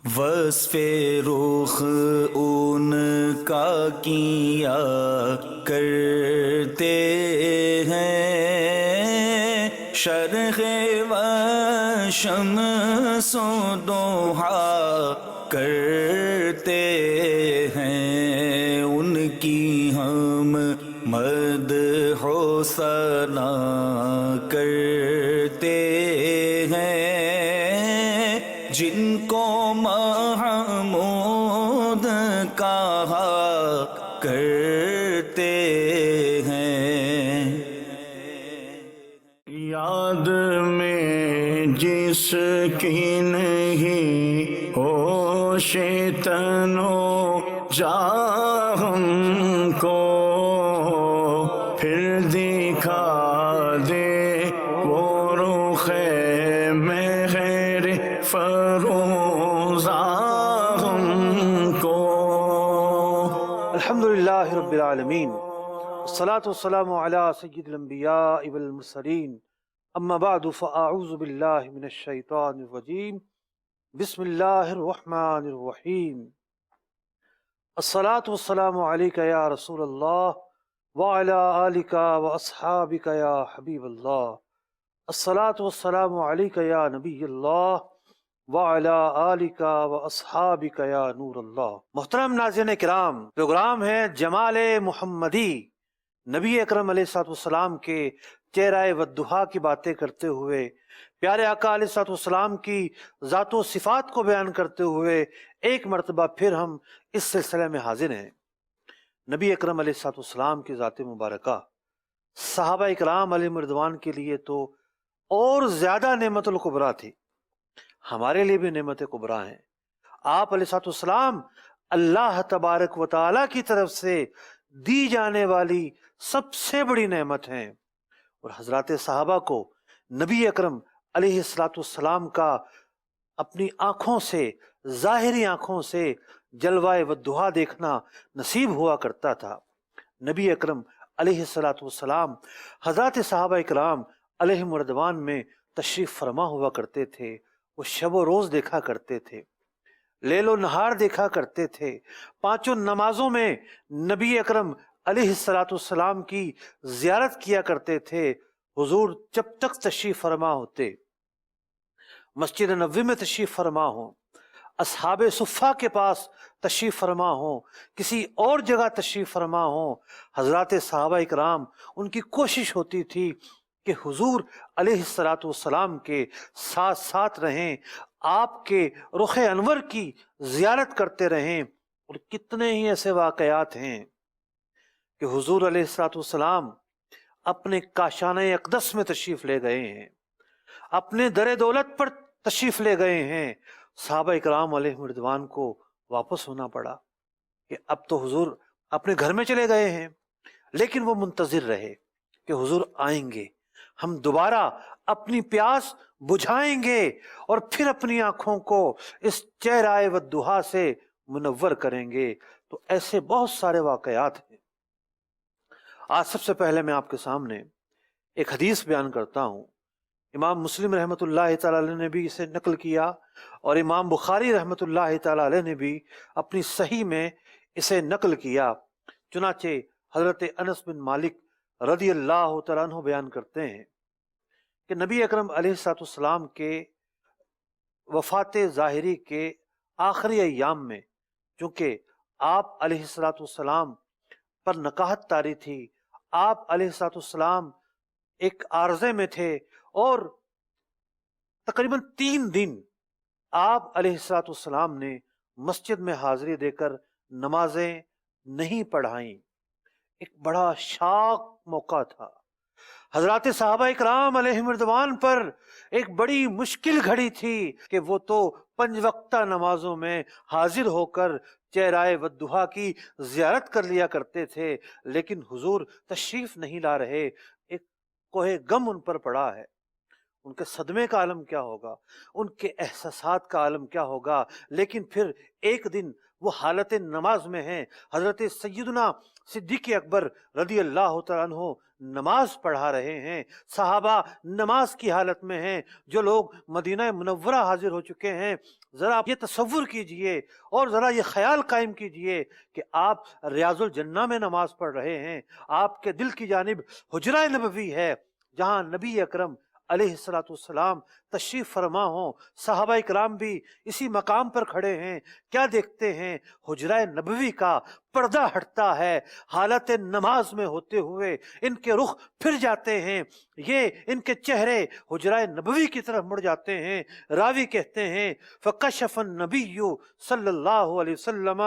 وصف رخ ان کا کیا کرتے ہیں، شرق و شمس و ضحا کرتے ہیں، ان کی ہم مدح و ثنا کرتے ہیں، جن کو محمود کہا کرتے ہیں۔ یاد میں جس کی نہیں ہوش تن و جاں ہم کو، پھر دکھا دے وہ رخ مہر فروزہ ہم کو۔ الحمدللہ رب العالمین، والصلاة والسلام علی سید الانبیاء والمرسلین، اما بعد فاعوذ باللہ من الشیطان الرجیم، بسم اللہ الرحمن الرحیم۔ الصلاة والسلام علیک یا رسول اللہ وعلی آلک واصحابک یا حبیب اللہ، الصلاة والسلام علیک یا نبی اللہ وعلی آلک واصحابک یا نور اللہ۔ محترم ناظرین کرام، پروگرام ہے جمال محمدی، نبی اکرم علیہ الصلوۃ والسلام کے چہرہ والضحیٰ کی باتیں کرتے ہوئے، پیارے آقا علیہ الصلوۃ والسلام کی ذات و صفات کو بیان کرتے ہوئے ایک مرتبہ پھر ہم اس سلسلے میں حاضر ہیں۔ نبی اکرم علیہ الصلوۃ والسلام کی ذات مبارکہ صحابہ اکرام علیہم رضوان کے لیے تو اور زیادہ نعمت الکبریٰ تھی، ہمارے لیے بھی نعمت کبریٰ ہیں۔ آپ علیہ الصلوۃ والسلام اللہ تبارک و تعالیٰ کی طرف سے دی جانے والی سب سے بڑی نعمت ہیں، اور حضرات صحابہ کو نبی اکرم علیہ الصلوۃ والسلام کا اپنی آنکھوں سے، ظاہری آنکھوں سے جلوہ والضحیٰ دیکھنا نصیب ہوا کرتا تھا۔ نبی اکرم علیہ الصلوۃ والسلام حضرات صحابہ اکرام علیہم رضوان میں تشریف فرما ہوا کرتے تھے، وہ شب و روز دیکھا کرتے تھے، لیل و نہار دیکھا کرتے تھے، پانچوں نمازوں میں نبی اکرم علیہ الصلوۃ والسلام کی زیارت کیا کرتے تھے۔ حضور جب تک تشریف فرما ہوتے، مسجد نبوی میں تشریف فرما ہوں، اصحاب صفہ کے پاس تشریف فرما ہوں، کسی اور جگہ تشریف فرما ہوں، حضرات صحابہ اکرام ان کی کوشش ہوتی تھی کہ حضور علیہ الصلوۃ والسلام کے ساتھ ساتھ رہیں، آپ کے رخ انور کی زیارت کرتے رہیں۔ اور کتنے ہی ایسے واقعات ہیں کہ حضور علیہ الصلوۃ والسلام اپنے کاشانہ اقدس میں تشریف لے گئے ہیں، اپنے در دولت پر تشریف لے گئے ہیں، صحابہ اکرام علیہم رضوان کو واپس ہونا پڑا کہ اب تو حضور اپنے گھر میں چلے گئے ہیں، لیکن وہ منتظر رہے کہ حضور آئیں گے، ہم دوبارہ اپنی پیاس بجھائیں گے اور پھر اپنی آنکھوں کو اس چہرہ والضحیٰ سے منور کریں گے۔ تو ایسے بہت سارے واقعات ہیں۔ آج سب سے پہلے میں آپ کے سامنے ایک حدیث بیان کرتا ہوں۔ امام مسلم رحمۃ اللہ تعالی علیہ نے بھی اسے نقل کیا، اور امام بخاری رحمۃ اللہ تعالی علیہ نے بھی اپنی صحیح میں اسے نقل کیا۔ چنانچہ حضرت انس بن مالک رضی اللہ تعالیٰ عنہ بیان کرتے ہیں کہ نبی اکرم علیہ الصلوۃ والسلام کے وفات ظاہری کے آخری ایام میں، چونکہ آپ علیہ الصلوۃ والسلام پر نکاحت طاری تھی، آپ علیہ الصلوۃ والسلام ایک عارضے میں تھے، اور تقریباً 3 دن آپ علیہ الصلوۃ والسلام نے مسجد میں حاضری دے کر نمازیں نہیں پڑھائیں۔ ایک بڑا شاق موقع تھا، حضرات صحابہ اکرام علیہم رضوان پر ایک بڑی مشکل گھڑی تھی کہ وہ تو 5 وقتہ نمازوں میں حاضر ہو کر چہرہ والضحیٰ کی زیارت کر لیا کرتے تھے، لیکن حضور تشریف نہیں لا رہے۔ ایک کوہ غم ان پر پڑا ہے، ان کے صدمے کا عالم کیا ہوگا، ان کے احساسات کا عالم کیا ہوگا۔ لیکن پھر ایک دن وہ حالت نماز میں ہیں۔ حضرت سیدنا صدیق اکبر رضی اللہ تعالیٰ عنہ نماز پڑھا رہے ہیں، صحابہ نماز کی حالت میں ہیں۔ جو لوگ مدینہ منورہ حاضر ہو چکے ہیں، ذرا یہ تصور کیجئے اور ذرا یہ خیال قائم کیجئے کہ آپ ریاض الجنہ میں نماز پڑھ رہے ہیں، آپ کے دل کی جانب حجرہ نبوی ہے جہاں نبی اکرم علیہ الصلوۃ والسلام تشریف فرما ہوں، صحابہ کرام بھی اسی مقام پر کھڑے ہیں۔ کیا دیکھتے ہیں؟ حجرہ نبوی کا پردہ ہٹتا ہے، حالت نماز میں ہوتے ہوئے ان کے رخ پھر جاتے ہیں، یہ ان کے چہرے حجرہ نبوی کی طرف مڑ جاتے ہیں۔ راوی کہتے ہیں فَكَشَفَ النَّبِيُّ صلی اللہ علیہ وسلم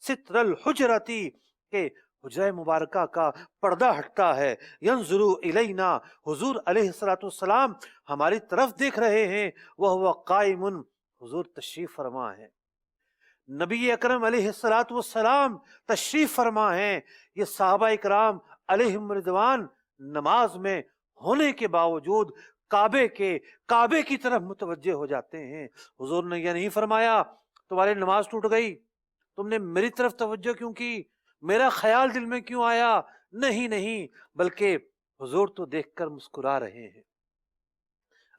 ستر الحجرتی، کہ حجرہ مبارکہ کا پردہ ہٹتا ہے۔ ینظر الینا، حضور علیہ السلام ہماری طرف دیکھ رہے ہیں، وہو قائم، حضور تشریف فرما ہے۔ نبی اکرم علیہ السلام تشریف فرما ہیں، یہ صحابہ اکرام علیہم رضوان نماز میں ہونے کے باوجود کعبے کی طرف متوجہ ہو جاتے ہیں۔ حضور نے یہ نہیں فرمایا تمہاری نماز ٹوٹ گئی، تم نے میری طرف توجہ کیوں کی، میرا خیال دل میں کیوں آیا؟ نہیں، بلکہ حضور تو دیکھ کر مسکرا رہے ہیں۔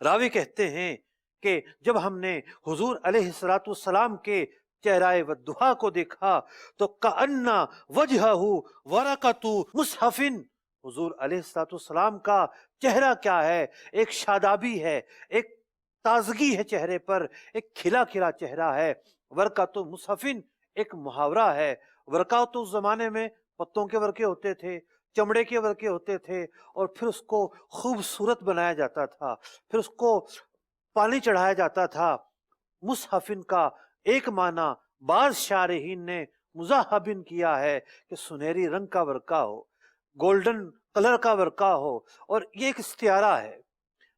راوی کہتے ہیں کہ جب ہم نے حضور علیہ السلام کے چہرہ والضحیٰ کو دیکھا تو کأن وجہہ ورقۃ مصحف، حضور علیہ السلام کا چہرہ کیا ہے؟ ایک شادابی ہے، ایک تازگی ہے چہرے پر، ایک کھلا کھلا چہرہ ہے۔ ورقۃ مصحف ایک محاورہ ہے۔ ورقہ تو اس زمانے میں پتوں کے ورقے ہوتے تھے، چمڑے کے ورقے ہوتے تھے، اور پھر اس کو خوبصورت بنایا جاتا تھا، پھر اس کو پانی چڑھایا جاتا تھا۔ مصحفن کا ایک معنی بعض شارحین نے مزاحبن کیا ہے کہ سنہری رنگ کا ورقہ ہو، گولڈن کلر کا ورقہ ہو، اور یہ ایک استعارہ ہے،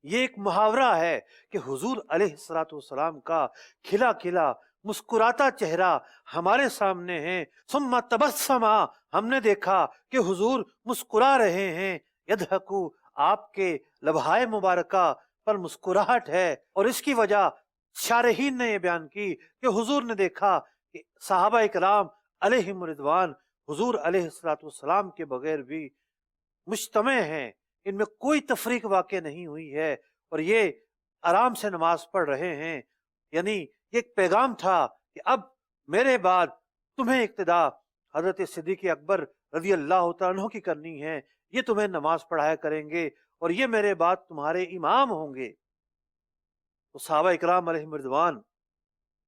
یہ ایک محاورہ ہے کہ حضور علیہ السلام کا کھلا کھلا مسکراتا چہرہ ہمارے سامنے ہے۔ ثم تبسم، ہم نے دیکھا کہ حضور مسکرا رہے ہیں۔ یضحکو، آپ کے لبہائے مبارکہ پر مسکراہٹ ہے، اور اس کی وجہ شارحین نے یہ بیان کی کہ حضور نے دیکھا کہ صحابہ کرام علیہم رضوان حضور علیہ السلام کے بغیر بھی مجتمع ہیں، ان میں کوئی تفریق واقع نہیں ہوئی ہے، اور یہ آرام سے نماز پڑھ رہے ہیں۔ یعنی یہ ایک پیغام تھا کہ اب میرے بعد تمہیں اقتدا حضرت صدیق اکبر رضی اللہ تعالیٰ عنہ کی کرنی ہے، یہ تمہیں نماز پڑھایا کریں گے، اور یہ میرے بعد تمہارے امام ہوں گے۔ تو صحابہ اکرام علیہم رضوان،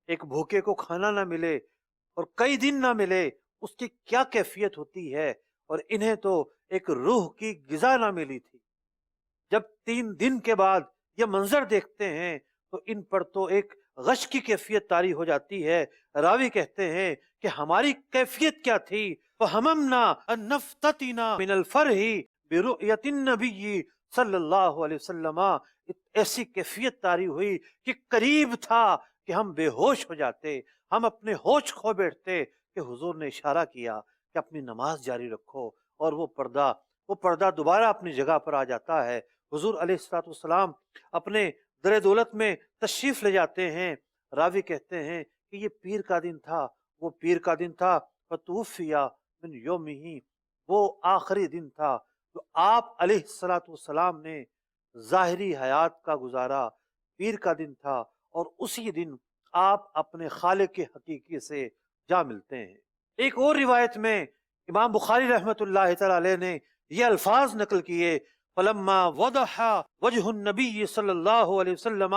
ایک بھوکے کو کھانا نہ ملے اور کئی دن نہ ملے، اس کی کیا کیفیت ہوتی ہے، اور انہیں تو ایک روح کی غذا نہ ملی تھی۔ جب 3 دن کے بعد یہ منظر دیکھتے ہیں تو ان پر تو ایک غش کی کیفیت طاری ہو جاتی ہے۔ راوی کہتے ہیں کہ ہماری کیفیت کیا تھی؟ فَهَمَمْنَا أَن نَفْتَتِنَا مِنَ الْفَرْحِ بِرُؤْيَةِ النَّبِيِّ صلی اللہ علیہ وسلم، ایسی کیفیت طاری ہوئی کہ قریب تھا کہ ہم بے ہوش ہو جاتے، ہم اپنے ہوش کھو بیٹھتے، کہ حضور نے اشارہ کیا کہ اپنی نماز جاری رکھو، اور وہ پردہ دوبارہ اپنی جگہ پر آ جاتا ہے۔ حضور علیہ السلام اپنے در دولت میں تشریف لے جاتے ہیں۔ راوی کہتے ہیں کہ یہ پیر کا دن تھا، وہ پیر کا دن تھا، فَتُوفِّيَ مِنْ يَوْمِهِ، وہ آخری دن تھا تو آپ علیہ السلام نے ظاہری حیات کا گزارا، پیر کا دن تھا، اور اسی دن آپ اپنے خالق حقیقی سے جا ملتے ہیں۔ ایک اور روایت میں امام بخاری رحمۃ اللہ تعالی علیہ نے یہ الفاظ نقل کیے، فلما وضح وجہ النبی صلی اللہ علیہ وسلم،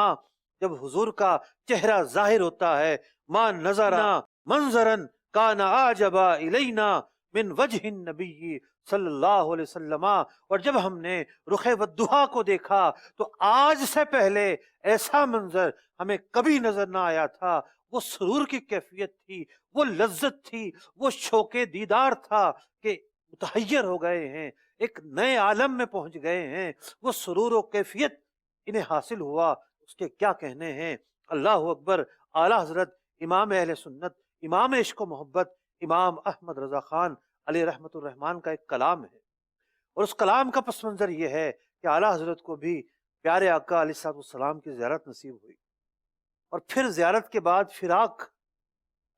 جب حضور کا چہرہ ظاہر ہوتا ہے، ما نظرنا منظرا کان اعجب الینا من وجہ النبی صلی اللہ علیہ وسلم، اور جب ہم نے رخ والضحیٰ کو دیکھا تو آج سے پہلے ایسا منظر ہمیں کبھی نظر نہ آیا تھا۔ وہ سرور کی کیفیت تھی، وہ لذت تھی، وہ شوق دیدار تھا کہ متحیر ہو گئے ہیں، ایک نئے عالم میں پہنچ گئے ہیں۔ وہ سرور و کیفیت انہیں حاصل ہوا، اس کے کیا کہنے ہیں۔ اللہ اکبر۔ اعلیٰ حضرت امام اہل سنت، امام عشق و محبت، امام احمد رضا خان علیہ رحمت الرحمان کا ایک کلام ہے، اور اس کلام کا پس منظر یہ ہے کہ اعلیٰ حضرت کو بھی پیارے آقا علیہ السلام کی زیارت نصیب ہوئی، اور پھر زیارت کے بعد فراق۔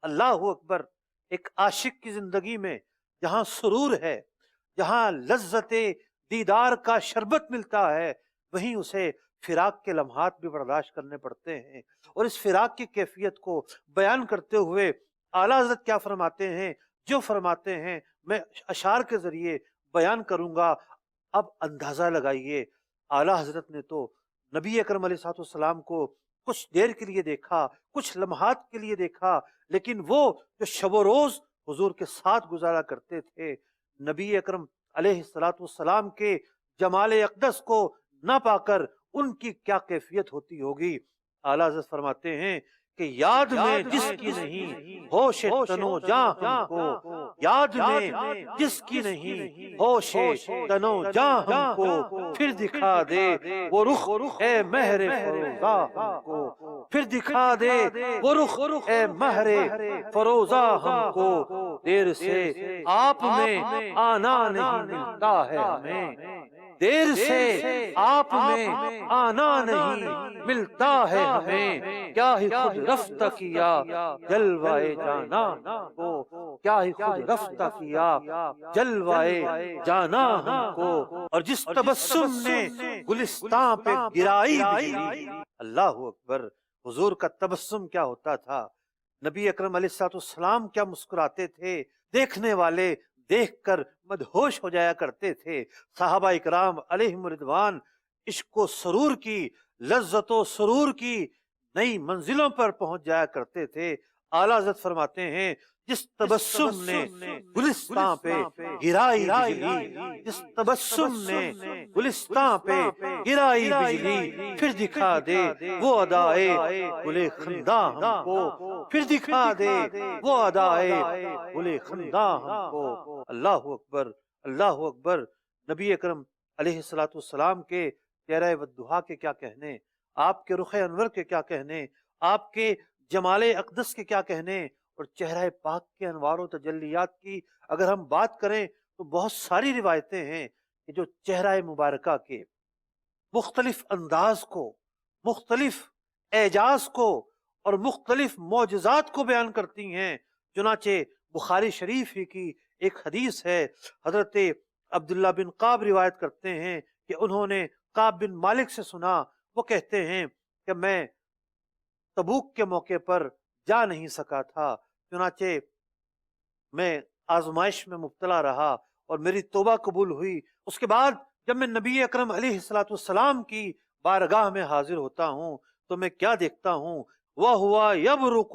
اللہ اکبر۔ ایک عاشق کی زندگی میں جہاں سرور ہے، جہاں لذت دیدار کا شربت ملتا ہے، وہیں اسے فراق کے لمحات بھی برداشت کرنے پڑتے ہیں۔ اور اس فراق کی کیفیت کو بیان کرتے ہوئے اعلیٰ حضرت کیا فرماتے ہیں؟ جو فرماتے ہیں میں اشعار کے ذریعے بیان کروں گا۔ اب اندازہ لگائیے، اعلیٰ حضرت نے تو نبی اکرم علیہ الصلوۃ والسلام کو کچھ دیر کے لیے دیکھا، کچھ لمحات کے لیے دیکھا، لیکن وہ جو شب و روز حضور کے ساتھ گزارا کرتے تھے، نبی اکرم علیہ الصلوۃ والسلام کے جمال اقدس کو نہ پا کر ان کی کیا کیفیت ہوتی ہوگی۔ اعلیٰ حضرت فرماتے ہیں کہ یاد میں جس کی نہیں ہوش تنو جاں ہم کو، یاد میں جس کی نہیں ہوش تنو جاں ہم کو، پھر دکھا دے وہ رخ اے مہر فروزہ ہم کو، پھر دکھا دے وہ رخ اے مہر فروزہ ہم کو، دیر سے آپ میں آنا نہیں ملتا ہے ہمیں، دیر سے آپ میں آنا نہیں ملتا ہے ہمیں، کیا ہی خود رفتہ کیا جلوائے جانا ہم کو، کیا ہی خود رفتہ کیا جلوائے جانا ہم کو، اور جس تبسم نے گلستان پہ گرائی بجلی۔ اللہ اکبر! حضور کا تبسم کیا ہوتا تھا، نبی اکرم علیہ الصلوۃ والسلام کیا مسکراتے تھے، دیکھنے والے دیکھ کر مدہوش ہو جایا کرتے تھے۔ صحابہ اکرام علیہم رضوان عشق و سرور کی، لذت و سرور کی نئی منزلوں پر پہنچ جایا کرتے تھے۔ اعلیٰ حضرت فرماتے ہیں جس تبسم نے گلستان پہ گرائی بجلی، جس تبسم نے گلستان پہ گرائی بجلی، پھر دکھا دے وہ ادائے گلے خنداں ہم کو، پھر دکھا دے وہ ادائے گلے خنداں ہم کو۔ اللہ اکبر! اللہ اکبر! نبی اکرم علیہ الصلوۃ والسلام کے چہرہ والضحیٰ کے کیا کہنے، آپ کے رخ انور کے کیا کہنے، آپ کے جمال اقدس کے کیا کہنے، اور چہرہ پاک کے انوار و تجلیات کی اگر ہم بات کریں تو بہت ساری روایتیں ہیں کہ جو چہرہ مبارکہ کے مختلف انداز کو، مختلف اعجاز کو اور مختلف معجزات کو بیان کرتی ہیں۔ چنانچہ بخاری شریف ہی کی ایک حدیث ہے، حضرت عبداللہ بن قاب روایت کرتے ہیں کہ انہوں نے قاب بن مالک سے سنا، وہ کہتے ہیں کہ میں تبوک کے موقع پر جا نہیں سکا تھا، چنانچہ میں آزمائش میں مبتلا رہا اور میری توبہ قبول ہوئی۔ اس کے بعد جب میں نبی اکرم علیہ الصلوۃ والسلام کی بارگاہ میں حاضر ہوتا ہوں تو میں کیا دیکھتا ہوں، وَهُوَ يَبْرُقُ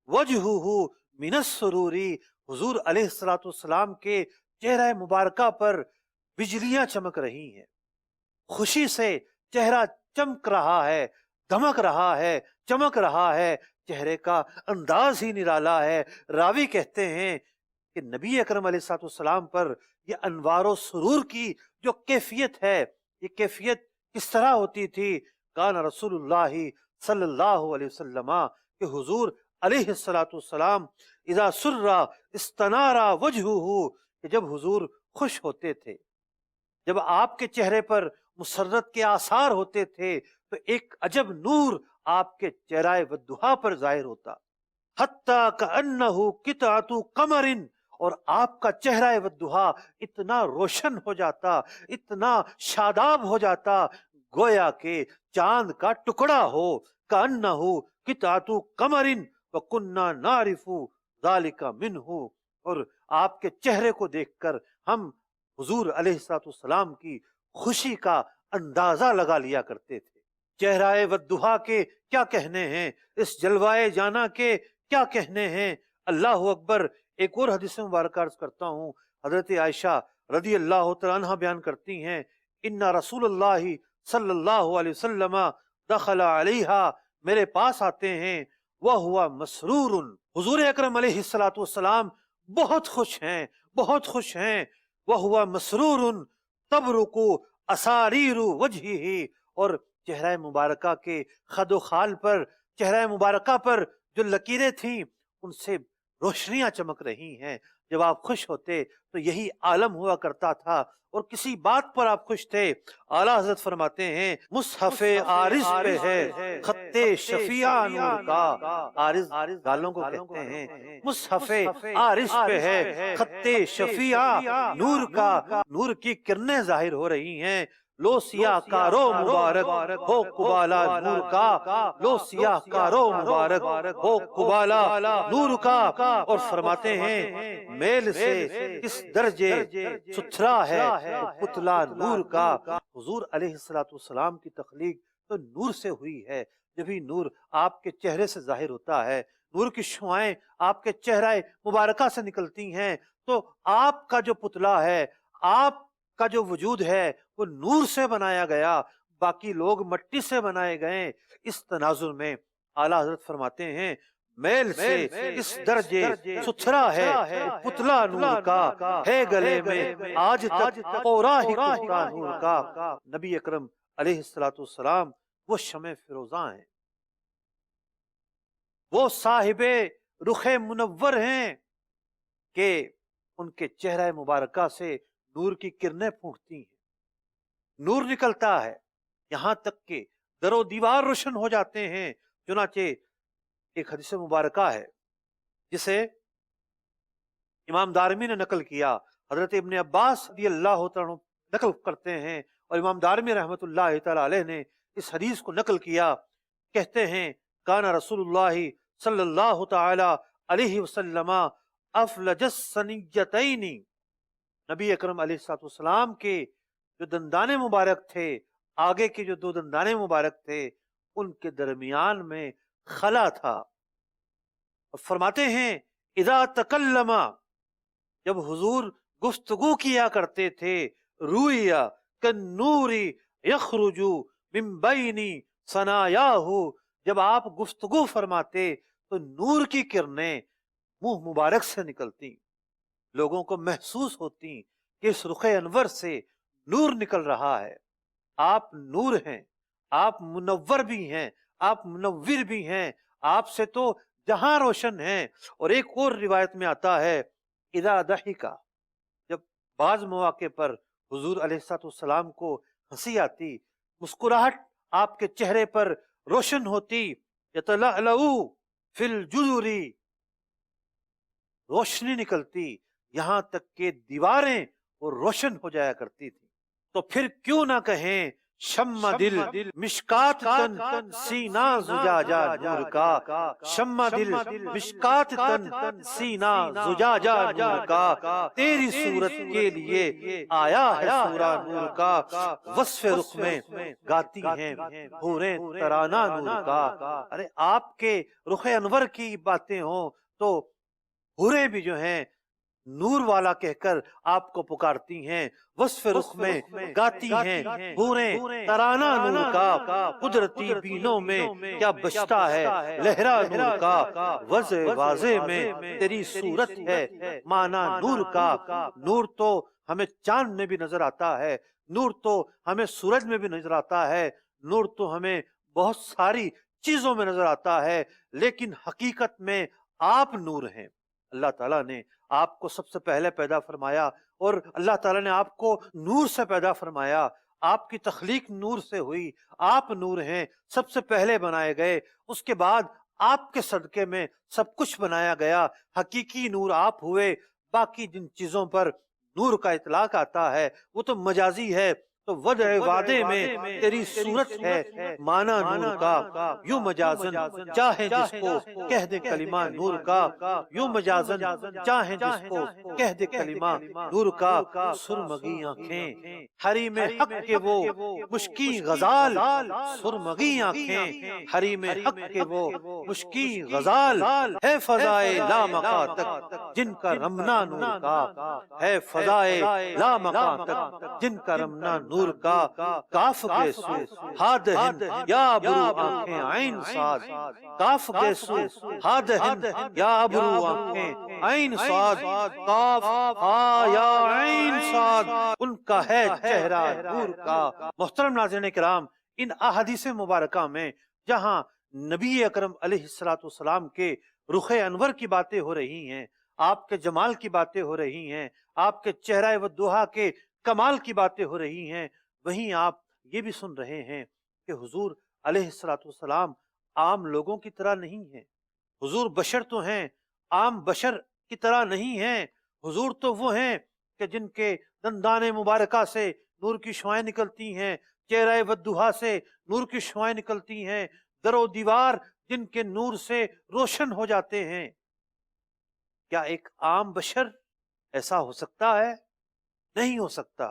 وَجْهُهُ مِنَ السُّرُورِ، حضور علیہ الصلوۃ والسلام کے چہرہ مبارکہ پر بجلیاں چمک رہی ہیں، خوشی سے چہرہ چمک رہا ہے، دمک رہا ہے، چمک رہا ہے، چہرے کا انداز ہی نرالا ہے۔ راوی کہتے ہیں کہ نبی اکرم علیہ الصلوۃ والسلام پر یہ انوار و سرور کی جو کیفیت ہے، یہ کیفیت کس طرح ہوتی تھی؟ کان رسول اللہ صلی اللہ علیہ وسلم، کہ حضور علیہ الصلوۃ والسلام اذا سر استنار وجہہ، کہ جب حضور خوش ہوتے تھے، جب آپ کے چہرے پر مسرت کے آثار ہوتے تھے تو ایک عجب نور آپ کے چہرہ والضحیٰ پر ظاہر ہوتا، حتیٰ کأنہ قطعۃ قمر، اور آپ کا چہرہ والضحیٰ اتنا روشن ہو جاتا، اتنا شاداب ہو جاتا، گویا کہ چاند کا ٹکڑا ہو، کأنہ قطعۃ قمر وکنا نعرف ذلک منہ، اور آپ کے چہرے کو دیکھ کر ہم حضور علیہ الصلوۃ والسلام کی خوشی کا اندازہ لگا لیا کرتے تھے۔ چہرہ والضحیٰ کے کیا کہنے ہیں، اس جلوائے جانا کے کیا کہنے ہیں۔ اللہ اکبر! ایک اور حدیث مبارکہ عرض کرتا ہوں، حضرت عائشہ رضی اللہ تعالیٰ عنہ بیان کرتی ہیں، ان رسول اللہ صلی اللہ علیہ وسلم دخل علیہا، میرے پاس آتے ہیں، وہو مسرور، حضور اکرم علیہ الصلوۃ والسلام بہت خوش ہیں، بہت خوش ہیں، وہو مسرور تبرق اساریر وجہہ، اور چہرہ مبارکہ کے خد و خال پر، چہرہ مبارکہ پر جو لکیریں تھیں ان سے روشنیاں چمک رہی ہیں، جب آپ خوش ہوتے تو یہی عالم ہوا کرتا تھا، اور کسی بات پر آپ خوش تھے، اعلیٰ حضرت فرماتے ہیں مصحف عارض پہ ہے خط شفیع نور کا۔ عارض گالوں کو کہتے ہیں، مصحف عارض پہ ہے خط شفیع نور کا، نور کی کرنیں ظاہر ہو رہی ہیں۔ لو سیاہ کارو مبارک ہو قبالہ نور کا، لو سیاہ کارو مبارک ہو قبالہ نور کا۔ اور فرماتے ہیں میل سے کس درجے ستھرا ہے وہ پتلا نور کا۔ حضور علیہ السلام کی تخلیق تو نور سے ہوئی ہے، جبھی نور آپ کے چہرے سے ظاہر ہوتا ہے، نور کی شعائیں آپ کے چہرہ مبارکہ سے نکلتی ہیں، تو آپ کا جو پتلا ہے، آپ کا جو وجود ہے وہ نور سے بنایا گیا، باقی لوگ مٹی سے بنائے گئے۔ اس تناظر میں اعلیٰ حضرت فرماتے ہیں میل سے اس درجے ستھرا ہے وہ پتلا نور کا، ہے گلے میں آج تک قورا ہی کا نور کا۔ نبی اکرم علیہ السلام وہ شمع فروزاں ہیں، وہ صاحب رخ منور ہیں کہ ان کے چہرہ مبارکہ سے نور کی کرنیں پھوٹتی ہیں، نور نکلتا ہے، یہاں تک کہ در و دیوار روشن ہو جاتے ہیں۔ چنانچہ ایک حدیث مبارکہ ہے جسے امام دارمی نے نقل کیا، حضرت ابن عباس رضی اللہ تعالیٰ عنہ نقل کرتے ہیں، اور امام دارمی رحمت اللہ تعالیٰ علیہ نے اس حدیث کو نقل کیا۔ کہتے ہیں کان رسول اللہ صلی اللہ تعالی علیہ وسلم افلج السنیتین، نبی اکرم علیہ السلام کے جو دندانے مبارک تھے، آگے کے جو دو دندانے مبارک تھے، ان کے درمیان میں خلا تھا۔ اور فرماتے ہیں اذا تکلم، جب حضور گفتگو کیا کرتے تھے، رویا کالنور یخرج من بین ثنایاہ، جب آپ گفتگو فرماتے تو نور کی کرنیں منہ مبارک سے نکلتی، لوگوں کو محسوس ہوتی کہ اس رخ انور سے نور نکل رہا ہے۔ آپ نور ہیں، آپ منور بھی ہیں، آپ منور بھی ہیں، آپ سے تو جہاں روشن ہیں۔ اور ایک اور روایت میں آتا ہے اذا ضحک، جب بعض مواقع پر حضور علیہ السلام کو ہنسی آتی، مسکراہٹ آپ کے چہرے پر روشن ہوتی، یتلألؤ فی الجدر، روشنی نکلتی، یہاں تک کہ دیواریں وہ روشن ہو جایا کرتی تھی۔ تو پھر کیوں نہ کہیں شمع دل مشکات تن سینہ زجاجہ نور کا، شمع دل مشکات تن سینہ زجاجہ نور کا، تیری صورت کے لیے آیا ہے سورہ نور کا، وصف رخ میں گاتی ہیں حوریں ترانہ نور کا۔ ارے آپ کے رخ انور کی باتیں ہوں تو حوریں بھی جو ہیں نور والا کہہ کر آپ کو پکارتی ہیں، وصف رخ میں گاتی ہیں حوریں ترانہ نور کا، قدرتی بینوں میں کیا بجتا ہے لہرا نور کا، وضع واضح میں تیری صورت ہے معنی نور کا۔ نور تو ہمیں چاند میں بھی نظر آتا ہے، نور تو ہمیں سورج میں بھی نظر آتا ہے، نور تو ہمیں بہت ساری چیزوں میں نظر آتا ہے، لیکن حقیقت میں آپ نور ہیں۔ اللہ تعالیٰ نے آپ کو سب سے پہلے پیدا فرمایا، اور اللہ تعالیٰ نے آپ کو نور سے پیدا فرمایا، آپ کی تخلیق نور سے ہوئی، آپ نور ہیں، سب سے پہلے بنائے گئے، اس کے بعد آپ کے صدقے میں سب کچھ بنایا گیا، حقیقی نور آپ ہوئے۔ باقی جن چیزوں پر نور کا اطلاق آتا ہے وہ تو مجازی ہے، تو وضع وعدے میں تیری صورت ہے معنی نور کا، یوں مجازن چاہے جس کو کہہ دے کلمہ نور کا، یوں مجازن چاہے جس کو کہہ دے کلمہ نور کا۔ سرمگی آنکھیں حریم حق کے وہ مشکی غزال، سرمگی آنکھیں حریم حق کے وہ مشکی غزال، ہے فضائے لامکا تک جن کا رمنا نور کا، ہے فضائے لامکا تک جن کا رمنا نور کا۔ کاف کے سو ہاد ہند یا ابرو آنکھیں عین صاد، کاف کے سو ہاد ہند یا ابرو آنکھیں عین صاد، کاف ہا یا عین صاد، ان کا ہے چہرہ نور کا۔ محترم ناظرین کرام، ان احادیث مبارکہ میں جہاں نبی اکرم علیہ السلام کے رخ انور کی باتیں ہو رہی ہیں، آپ کے جمال کی باتیں ہو رہی ہیں، آپ کے چہرہ والضحیٰ کے کمال کی باتیں ہو رہی ہیں، وہیں آپ یہ بھی سن رہے ہیں کہ حضور علیہ الصلوۃ والسلام عام لوگوں کی طرح نہیں ہیں، حضور بشر تو ہیں، عام بشر کی طرح نہیں ہیں، حضور تو وہ ہیں کہ جن کے دندان مبارکہ سے نور کی شعائیں نکلتی ہیں، چہرہ والضحیٰ سے نور کی شعائیں نکلتی ہیں، در و دیوار جن کے نور سے روشن ہو جاتے ہیں۔ کیا ایک عام بشر ایسا ہو سکتا ہے؟ نہیں ہو سکتا۔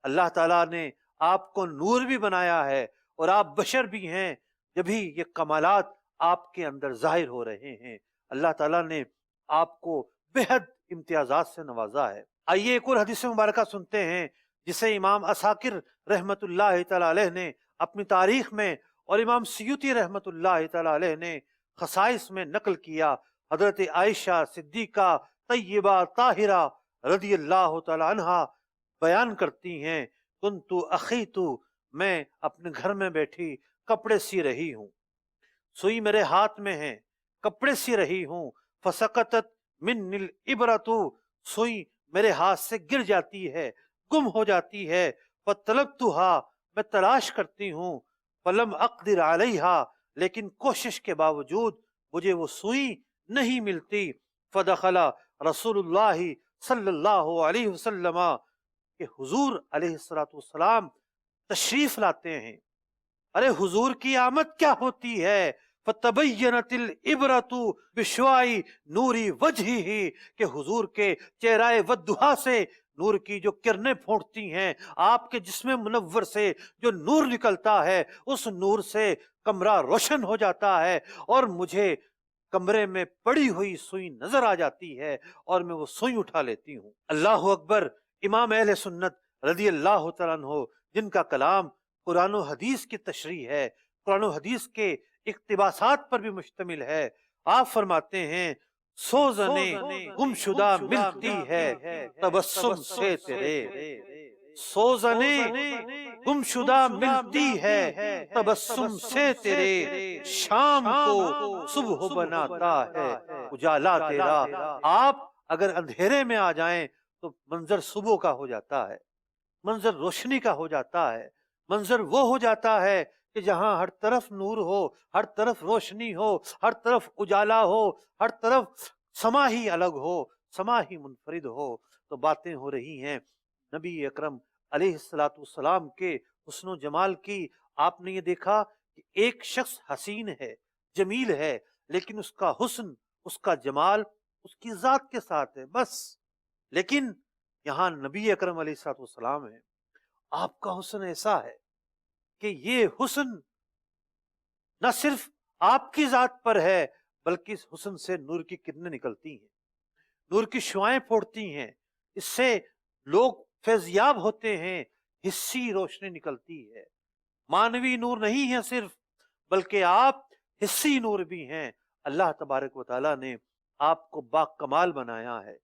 اللہ تعالیٰ نے آپ کو نور بھی بنایا ہے اور آپ بشر بھی ہیں، جبھی یہ کمالات آپ کے اندر ظاہر ہو رہے ہیں۔ اللہ تعالیٰ نے آپ کو بہت امتیازات سے نوازا ہے۔ آئیے ایک اور حدیث مبارکہ سنتے ہیں جسے امام عساکر رحمت اللہ تعالیٰ علیہ نے اپنی تاریخ میں اور امام سیوطی رحمت اللہ تعالیٰ علیہ نے خصائص میں نقل کیا۔ حضرت عائشہ صدیقہ طیبہ طاہرہ رضی اللہ تعالیٰ عنہا بیان کرتی ہیں، کنتو اخیتو، میں اپنے گھر میں بیٹھی کپڑے سی رہی ہوں، سوئی میرے ہاتھ میں ہے، کپڑے سی رہی ہوں، فسقطت من الابرۃ، سوئی میرے ہاتھ سے گر جاتی ہے، گم ہو جاتی ہے، فطلبتھا، میں تلاش کرتی ہوں، فلم اقدر علیہا، لیکن کوشش کے باوجود مجھے وہ سوئی نہیں ملتی، فدخل رسول اللہ صلی اللہ علیہ وسلم، کہ حضور علیہ السلام تشریف لاتے ہیں۔ ارے حضور کی آمد کیا ہوتی ہے؟ فَتَبَيَّنَتِ الْعِبْرَةُ بِشُعَاعِ نُورِ وَجْهِهِ، کہ حضور کے چہرہ والضحیٰ سے نور کی جو کرنیں پھوٹتی ہیں، آپ کے جسم منور سے جو نور نکلتا ہے، اس نور سے کمرہ روشن ہو جاتا ہے اور مجھے کمرے میں پڑی ہوئی سوئی نظر آ جاتی ہے اور میں وہ سوئی اٹھا لیتی ہوں۔ اللہ اکبر۔ امام اہل سنت رضی اللہ تعالیٰ عنہ، جن کا کلام قرآن و حدیث کی تشریح ہے، قرآن و حدیث کے اقتباسات پر بھی مشتمل ہے، آپ فرماتے ہیں سوزنیں گمشدہ ملتی ہے تبسم سے تیرے، سوزنیں گمشدہ ملتی ہے تبسم سے تیرے، شام کو صبح بناتا ہے اجالا تیرا۔ آپ اگر اندھیرے میں آ جائیں تو منظر صبح کا ہو جاتا ہے، منظر روشنی کا ہو جاتا ہے، منظر وہ ہو جاتا ہے کہ جہاں ہر طرف نور ہو، ہر طرف روشنی ہو، ہر طرف اجالا ہو، ہر طرف سما ہی الگ ہو، سما ہی منفرد ہو۔ تو باتیں ہو رہی ہیں نبی اکرم علیہ الصلوۃ والسلام کے حسن و جمال کی۔ آپ نے یہ دیکھا کہ ایک شخص حسین ہے، جمیل ہے، لیکن اس کا حسن، اس کا جمال اس کی ذات کے ساتھ ہے بس۔ لیکن یہاں نبی اکرم علیہ الصلوۃ والسلام ہے، آپ کا حسن ایسا ہے کہ یہ حسن نہ صرف آپ کی ذات پر ہے بلکہ اس حسن سے نور کی کرنیں نکلتی ہیں، نور کی شعائیں پھوٹتی ہیں، اس سے لوگ فیضیاب ہوتے ہیں، حسی روشنی نکلتی ہے۔ مانوی نور نہیں ہے صرف، بلکہ آپ حسی نور بھی ہیں۔ اللہ تبارک و تعالیٰ نے آپ کو با کمال بنایا ہے،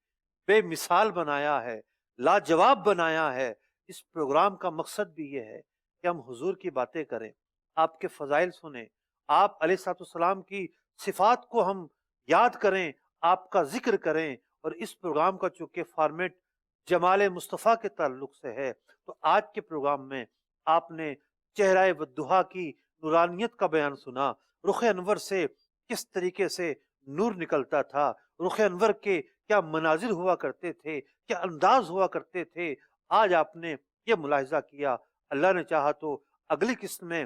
بے مثال بنایا ہے، لاجواب بنایا ہے۔ اس پروگرام کا مقصد بھی یہ ہے کہ ہم حضور کی باتیں کریں، آپ کے فضائل سنیں، آپ علیہ الصلوۃ والسلام کی صفات کو ہم یاد کریں، آپ کا ذکر کریں۔ اور اس پروگرام کا چونکہ فارمیٹ جمال مصطفیٰ کے تعلق سے ہے، تو آج کے پروگرام میں آپ نے چہرہ والضحیٰ کی نورانیت کا بیان سنا، رخ انور سے کس طریقے سے نور نکلتا تھا، رخ انور کے کیا مناظر ہوا کرتے تھے، کیا انداز ہوا کرتے تھے۔ آج آپ نے یہ ملاحظہ کیا۔ اللہ نے چاہا تو اگلی قسط میں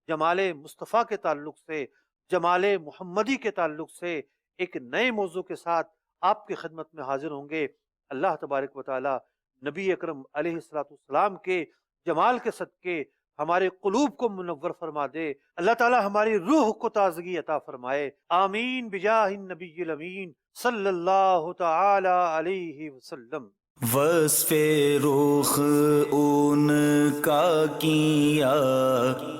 جمال مصطفیٰ کے تعلق سے، جمال محمدی کے تعلق سے ایک نئے موضوع کے ساتھ آپ کی خدمت میں حاضر ہوں گے۔ اللہ تبارک و تعالی نبی اکرم علیہ الصلوۃ والسلام کے جمال کے صدقے ہمارے قلوب کو منور فرما دے، اللہ تعالی ہماری روح کو تازگی عطا فرمائے، آمین بجاہ النبی الامین صلی اللہ تعالی علیہ وسلم۔ وصف رخ ان کا کیا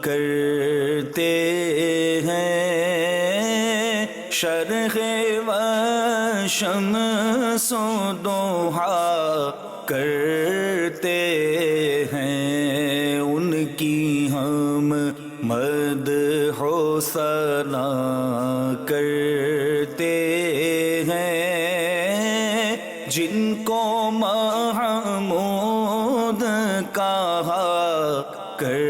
کرتے ہیں، شرح و شمس و ضحیٰ کرتے ہیں، ان کی ہم مدح و ثنا کرتے ہیں۔ جن کو محمود کہا کر